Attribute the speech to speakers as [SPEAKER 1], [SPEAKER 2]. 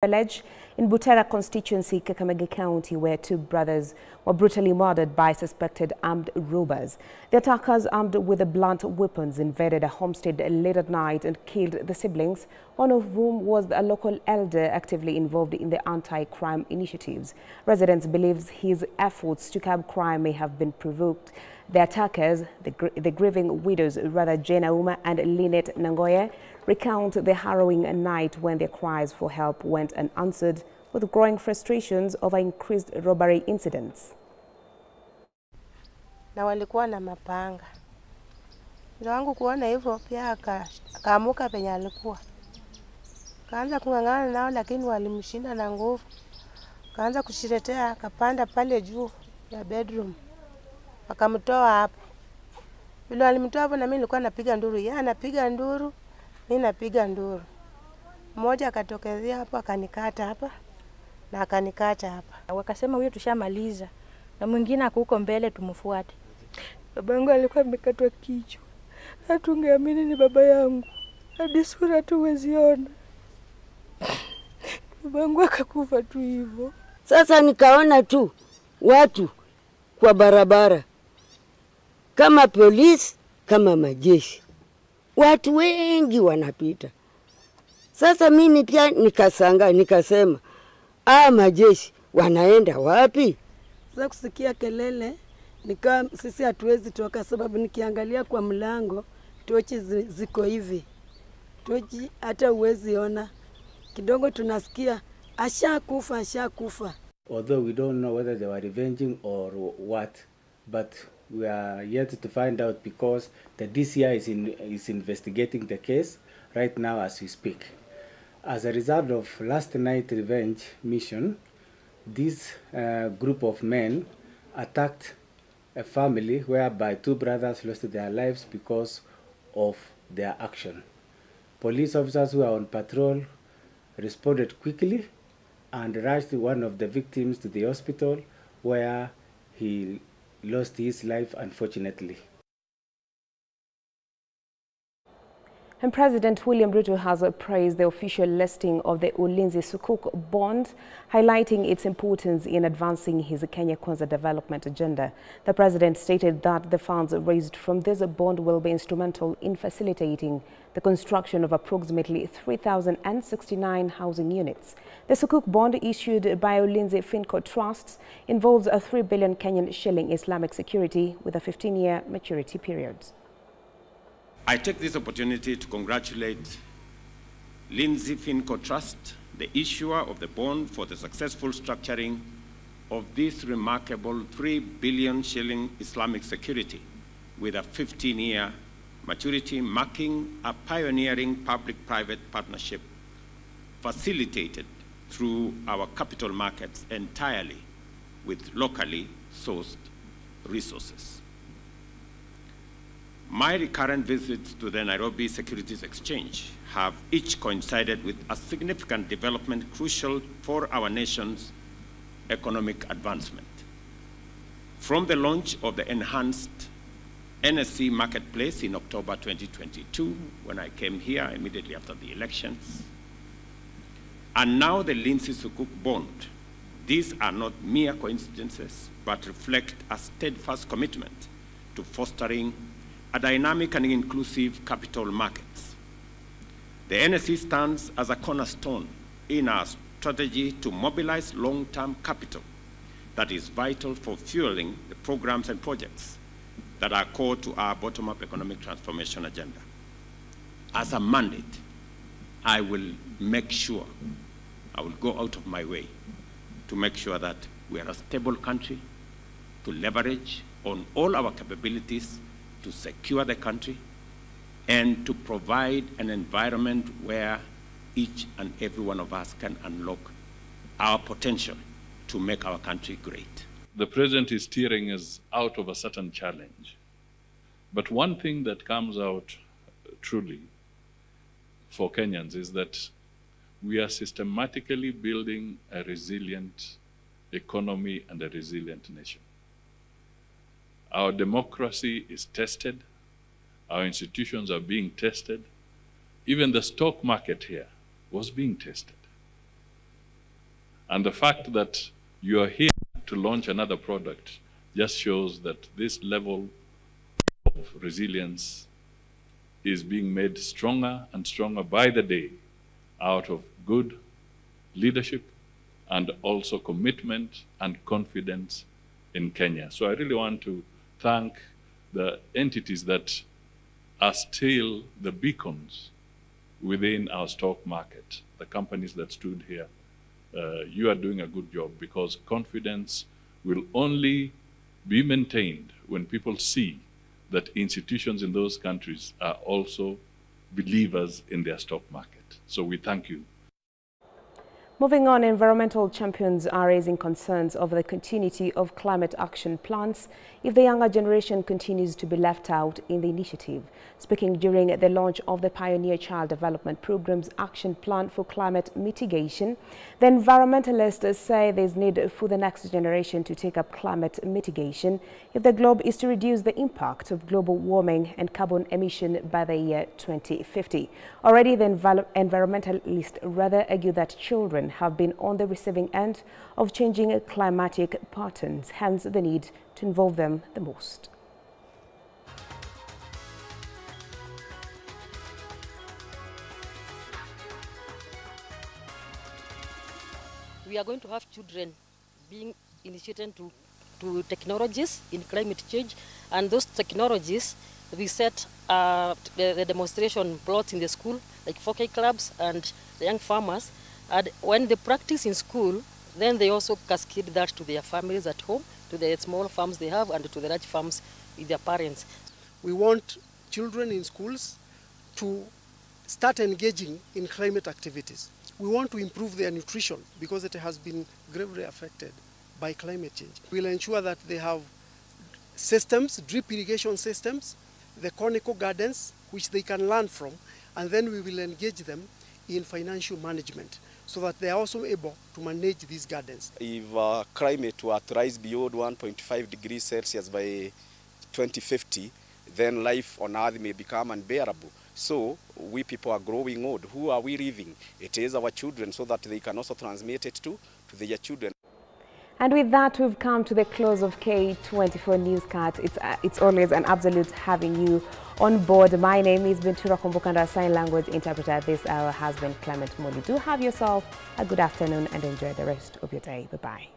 [SPEAKER 1] Village in Butera constituency, Kakamega County, where two brothers were brutally murdered by suspected armed robbers. The attackers, armed with blunt weapons, invaded a homestead late at night and killed the siblings, one of whom was a local elder actively involved in the anti-crime initiatives. Residents believe his efforts to curb crime may have been provoked. The attackers, the grieving widows, rather Jane Auma and Lynette Nangoye, recount the harrowing night when their cries for help went unanswered, with growing frustrations over increased robbery incidents.
[SPEAKER 2] Na walikuwa na mapanga. Ndio wangu kuona hivyo pia akaamuka penye alikuwa. Kaanza kungangana nao lakini walimshinda na nguvu. Kaanza kushiretea akapanda pale juu ya bedroom. Akamtoa hapo. Bila alimtoa hapo na mimi nilikuwa napiga nduru. Yeye anapiga nduru, mimi napiga nduru. Mmoja akatokezea hapo akanikata hapa na akanikata hapa.
[SPEAKER 3] Wakasema huyo tushamaliza na mwingine akuko mbele tumfuate. Babangu alikuwa amekatwa kichwa. Hatungeamini ni baba yangu. Hadi sura tuweziona. Babangu akakufa tu hivyo.
[SPEAKER 4] Sasa nikaona tu watu kwa barabara kama polisi, kama majeshi. Watu wengi wanapita. Sasa mimi pia nikasema, majeshi wanaenda wapi?
[SPEAKER 5] Sasa kusikia kelele, sisi hatuwezi toka sababu nikiangalia kwa mlango, tochi ziko hivi. Tochi hata uwezi ona. Kidogo tunasikia, ashakufa.
[SPEAKER 6] Although we don't know whether they were revenging or what, but we are yet to find out because the DCI is investigating the case right now as we speak. As a result of last night's revenge mission, this group of men attacked a family whereby two brothers lost their lives because of their action. Police officers who are on patrol responded quickly and rushed one of the victims to the hospital where he lost his life, unfortunately.
[SPEAKER 1] And President William Ruto has praised the official listing of the Ulinzi Sukuk bond, highlighting its importance in advancing his Kenya Kwanza development agenda. The president stated that the funds raised from this bond will be instrumental in facilitating the construction of approximately 3,069 housing units. The Sukuk bond, issued by Ulinzi Finco Trusts, involves a 3 billion Kenyan shilling Islamic security with a 15-year maturity period.
[SPEAKER 7] I take this opportunity to congratulate Lindsay Finco Trust, the issuer of the bond, for the successful structuring of this remarkable 3 billion shilling Islamic security with a 15-year maturity, marking a pioneering public-private partnership facilitated through our capital markets entirely with locally sourced resources. My recurrent visits to the Nairobi Securities Exchange have each coincided with a significant development crucial for our nation's economic advancement. From the launch of the enhanced NSE marketplace in October 2022, when I came here immediately after the elections, and now the Lindsay Sukuk bond, these are not mere coincidences, but reflect a steadfast commitment to fostering a dynamic and inclusive capital markets. The NSE stands as a cornerstone in our strategy to mobilize long-term capital that is vital for fueling the programs and projects that are core to our bottom-up economic transformation agenda. As a mandate, I will make sure, I will go out of my way to make sure that we are a stable country, to leverage on all our capabilities to secure the country, and to provide an environment where each and every one of us can unlock our potential to make our country great.
[SPEAKER 8] The president is steering us out of a certain challenge. But one thing that comes out truly for Kenyans is that we are systematically building a resilient economy and a resilient nation. Our democracy is tested. Our institutions are being tested. Even the stock market here was being tested. And the fact that you are here to launch another product just shows that this level of resilience is being made stronger and stronger by the day out of good leadership and also commitment and confidence in Kenya. So I really want to thank the entities that are still the beacons within our stock market, the companies that stood here. You are doing a good job, because confidence will only be maintained when people see that institutions in those countries are also believers in their stock market. So we thank you.
[SPEAKER 1] Moving on, environmental champions are raising concerns over the continuity of climate action plans if the younger generation continues to be left out in the initiative. Speaking during the launch of the Pioneer Child Development Program's Action Plan for Climate Mitigation, the environmentalists say there is need for the next generation to take up climate mitigation if the globe is to reduce the impact of global warming and carbon emission by the year 2050. Already, the environmentalists rather argue that children have been on the receiving end of changing climatic patterns, hence the need to involve them the most.
[SPEAKER 9] We are going to have children being initiated to technologies in climate change, and those technologies we set the demonstration plots in the school, like 4K clubs and the young farmers. And when they practice in school, then they also cascade that to their families at home, to the small farms they have, and to the large farms with their parents.
[SPEAKER 10] We want children in schools to start engaging in climate activities. We want to improve their nutrition because it has been gravely affected by climate change. We'll ensure that they have systems, drip irrigation systems, the conical gardens, which they can learn from, and then we will engage them in financial management so that they are also able to manage these gardens.
[SPEAKER 11] If climate were to rise beyond 1.5 degrees Celsius by 2050, then life on Earth may become unbearable. So we people are growing old. Who are we leaving? It is our children, so that they can also transmit it to their children.
[SPEAKER 1] And with that, we've come to the close of K24 Newscast. It's always an absolute having you on board. My name is Bentura Komboka, and our sign language interpreter this hour has been Clement Moli. Do have yourself a good afternoon and enjoy the rest of your day. Bye-bye.